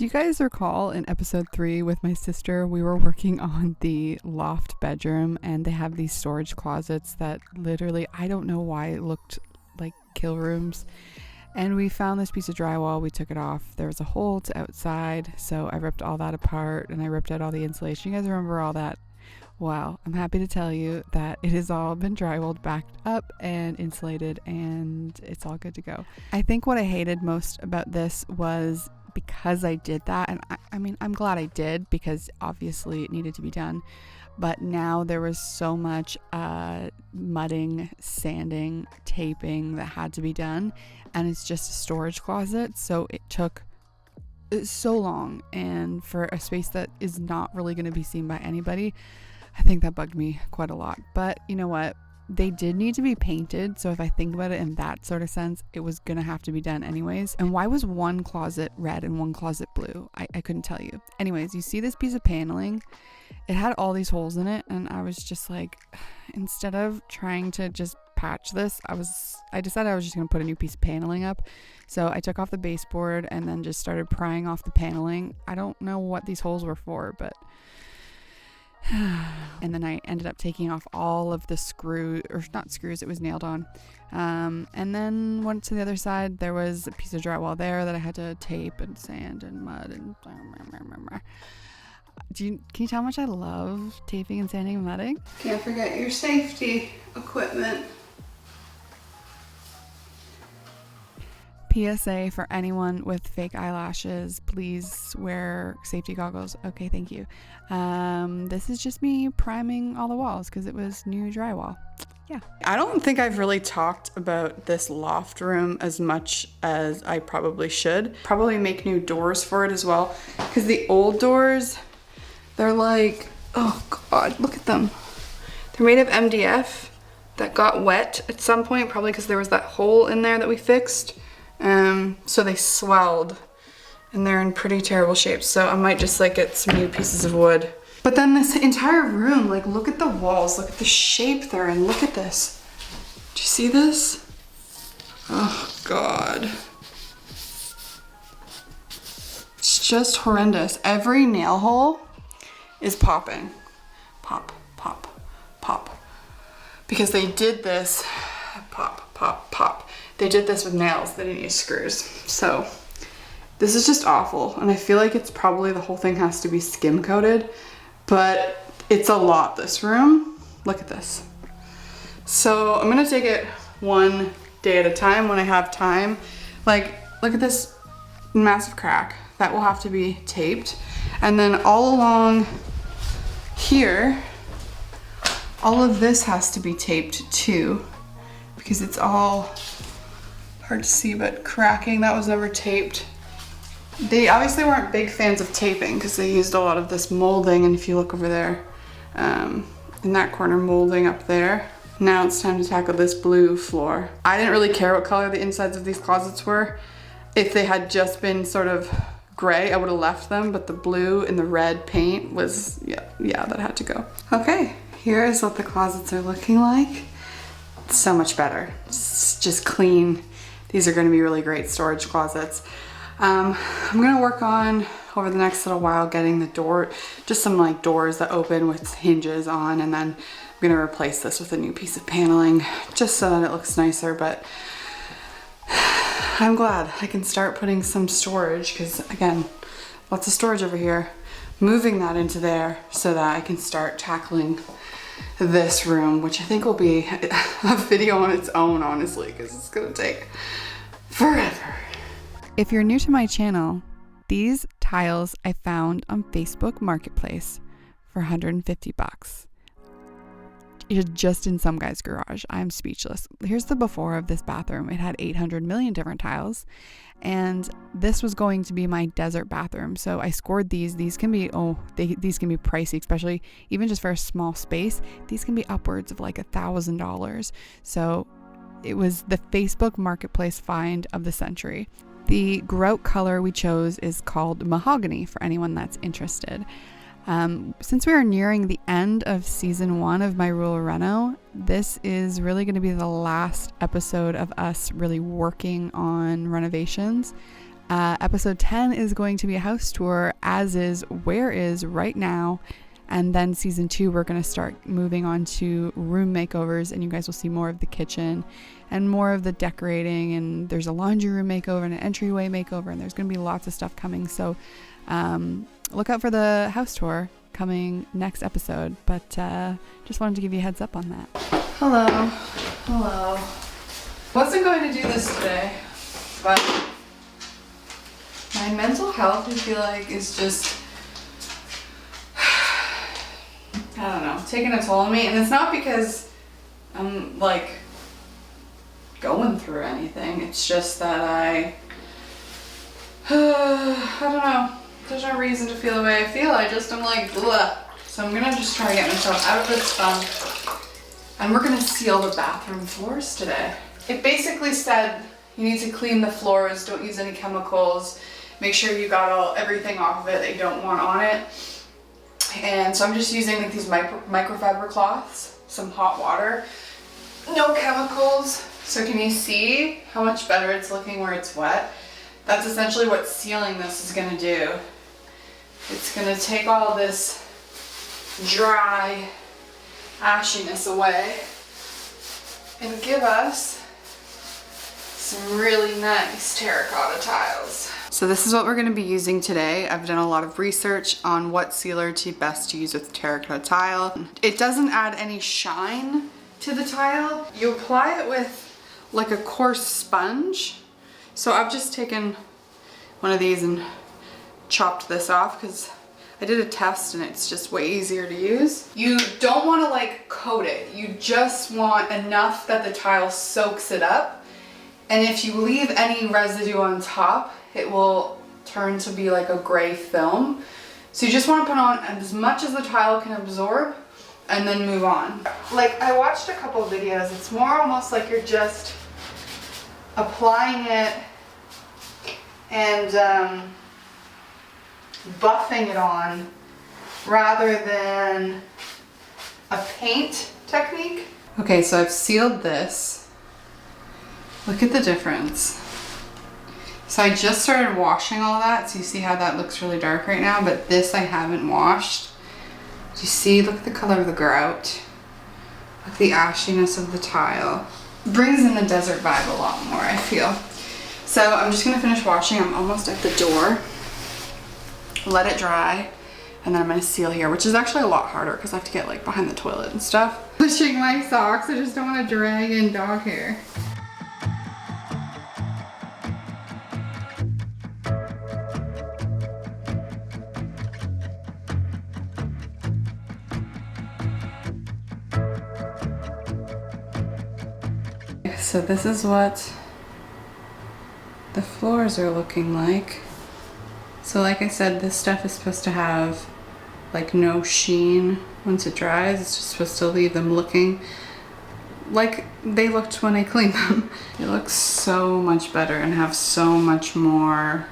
Do you guys recall in episode 3 with my sister, we were working on the loft bedroom, and they have these storage closets that literally, I don't know why it looked like kill rooms. And we found this piece of drywall, we took it off. There was a hole to outside, so I ripped all that apart and I ripped out all the insulation. You guys remember all that? Wow, I'm happy to tell you that it has all been drywalled, backed up and insulated, and it's all good to go. I think what I hated most about this was because I did that, and I mean, I'm glad I did because obviously it needed to be done, but now there was so much mudding, sanding, taping that had to be done, and it's just a storage closet, so it took so long, and for a space that is not really going to be seen by anybody, I think that bugged me quite a lot. But you know what? They did need to be painted, so if I think about it in that sort of sense, it was gonna have to be done anyways. And why was one closet red and one closet blue? I couldn't tell you. Anyways, you see this piece of paneling? It had all these holes in it, and I was just like, instead of trying to just patch this, I decided I was just gonna put a new piece of paneling up. So I took off the baseboard and then just started prying off the paneling. I don't know what these holes were for, but and then I ended up taking off all of the not screws, it was nailed on. And then went to the other side. There was a piece of drywall there that I had to tape and sand and mud and can you tell how much I love taping and sanding and mudding? Can't forget your safety equipment. PSA for anyone with fake eyelashes, please wear safety goggles. Okay, thank you. This is just me priming all the walls because it was new drywall. Yeah. I don't think I've really talked about this loft room as much as I probably should. Probably make new doors for it as well, because the old doors, they're like, oh God, look at them. They're made of MDF that got wet at some point, probably because there was that hole in there that we fixed. So they swelled and they're in pretty terrible shape. So I might just like get some new pieces of wood. But then this entire room, like look at the walls, look at the shape they're in, look at this. Do you see this? Oh God. It's just horrendous. Every nail hole is popping. Pop, pop, pop. Because they did this, pop, pop, pop. They did this with nails, they didn't use screws. So this is just awful. And I feel like it's probably the whole thing has to be skim coated, but it's a lot, this room. Look at this. So I'm gonna take it one day at a time when I have time. Like, look at this massive crack. That will have to be taped. And then all along here, all of this has to be taped too, because it's all hard to see, but cracking, that was never taped. They obviously weren't big fans of taping because they used a lot of this molding, and if you look over there, in that corner, molding up there. Now it's time to tackle this blue floor. I didn't really care what color the insides of these closets were. If they had just been sort of gray, I would have left them, but the blue and the red paint was, yeah, that had to go. Okay, here is what the closets are looking like. It's so much better. It's just clean. These are gonna be really great storage closets. I'm gonna work on, over the next little while, getting the door, just some like doors that open with hinges on, and then I'm gonna replace this with a new piece of paneling, just so that it looks nicer, but I'm glad I can start putting some storage, because again, lots of storage over here. Moving that into there so that I can start tackling this room, which I think will be a video on its own, honestly, because it's gonna take forever. If you're new to my channel, these tiles I found on Facebook Marketplace for 150 bucks. It's just in some guy's garage. I'm speechless. Here's the before of this bathroom. It had 800 million different tiles, and this was going to be my desert bathroom. So I scored these. These can be these can be pricey, especially even just for a small space. These can be upwards of like $1,000. So it was the Facebook Marketplace find of the century. The grout color we chose is called mahogany, for anyone that's interested. Since we are nearing the end of season 1 of my Rural Reno, this is really going to be the last episode of us really working on renovations. Episode 10 is going to be a house tour, as is Where Is right now. And then season 2, we're going to start moving on to room makeovers, and you guys will see more of the kitchen and more of the decorating. And there's a laundry room makeover and an entryway makeover, and there's going to be lots of stuff coming. So look out for the house tour coming next episode. But just wanted to give you a heads up on that. Hello. Wasn't going to do this today, but my mental health, I feel like, is just, I don't know, taking a toll on me. And it's not because I'm like going through anything. It's just that I don't know. There's no reason to feel the way I feel. I'm like, ugh. So I'm gonna just try to get myself out of this funk. And we're gonna seal the bathroom floors today. It basically said you need to clean the floors, don't use any chemicals, make sure you got everything off of it that you don't want on it. And so I'm just using like these microfiber cloths, some hot water, no chemicals. So can you see how much better it's looking where it's wet? That's essentially what sealing this is gonna do. It's gonna take all this dry ashiness away and give us some really nice terracotta tiles. So this is what we're going to be using today. I've done a lot of research on what sealer to best to use with terracotta tile. It doesn't add any shine to the tile. You apply it with like a coarse sponge. So I've just taken one of these and chopped this off because I did a test and it's just way easier to use. You don't want to like coat it. You just want enough that the tile soaks it up. And if you leave any residue on top, it will turn to be like a gray film. So you just want to put on as much as the tile can absorb and then move on. Like, I watched a couple of videos. It's more almost like you're just applying it and buffing it on rather than a paint technique. Okay, so I've sealed this. Look at the difference. So I just started washing all that, so you see how that looks really dark right now, but this I haven't washed. Do you see? Look at the color of the grout. Look at the ashiness of the tile. Brings in the desert vibe a lot more, I feel. So I'm just gonna finish washing. I'm almost at the door. Let it dry, and then I'm gonna seal here, which is actually a lot harder because I have to get like behind the toilet and stuff. Pushing my socks, I just don't want to drag in dog hair. So this is what the floors are looking like. So like I said, this stuff is supposed to have like no sheen once it dries. It's just supposed to leave them looking like they looked when I cleaned them. It looks so much better and have so much more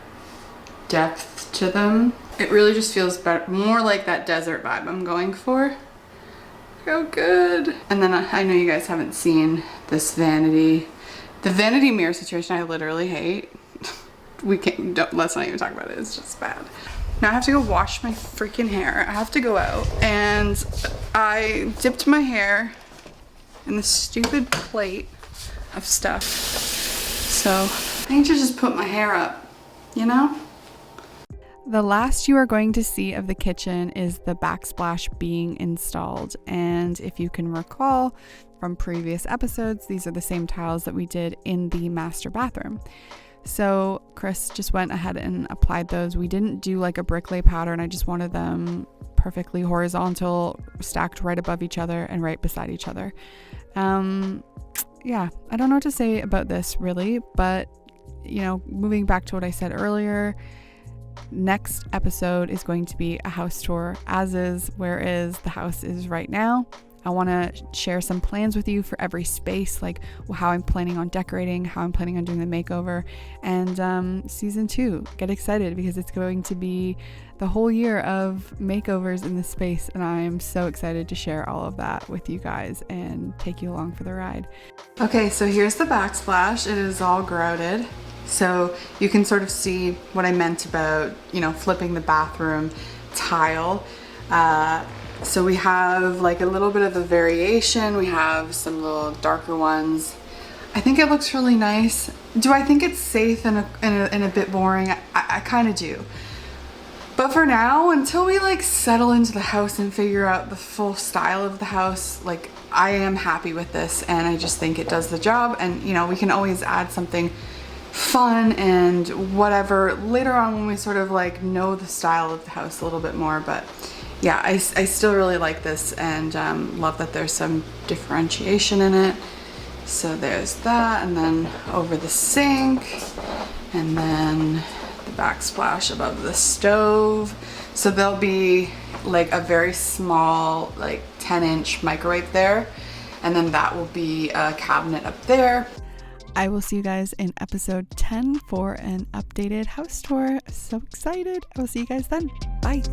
depth to them. It really just feels better, more like that desert vibe I'm going for. Oh, good. And then I know you guys haven't seen this vanity. The vanity mirror situation I literally hate. Let's not even talk about it. It's just bad. Now I have to go wash my freaking hair. I have to go out, and I dipped my hair in this stupid plate of stuff. So I need to just put my hair up, you know? The last you are going to see of the kitchen is the backsplash being installed. And if you can recall from previous episodes, these are the same tiles that we did in the master bathroom. So Chris just went ahead and applied those. We didn't do like a brick lay pattern. I just wanted them perfectly horizontal, stacked right above each other and right beside each other. Yeah, I don't know what to say about this really, but you know, moving back to what I said earlier, next episode is going to be a house tour, as is Where Is the house is right now. I want to share some plans with you for every space, like how I'm planning on decorating, how I'm planning on doing the makeover, and season 2. Get excited because it's going to be the whole year of makeovers in this space, and I am so excited to share all of that with you guys and take you along for the ride. Okay, so here's the backsplash. It is all grouted. So you can sort of see what I meant about, you know, flipping the bathroom tile. So we have like a little bit of a variation. We have some little darker ones. I think it looks really nice. Do I think it's safe and a bit boring? I kind of do. But for now, until we like settle into the house and figure out the full style of the house, like I am happy with this, and I just think it does the job. And you know, we can always add something fun and whatever later on when we sort of like know the style of the house a little bit more. But yeah, I still really like this, and love that there's some differentiation in it. So there's that, and then over the sink, and then the backsplash above the stove. So there'll be like a very small, like 10-inch microwave there, and then that will be a cabinet up there. I will see you guys in episode 10 for an updated house tour. So excited. I will see you guys then. Bye.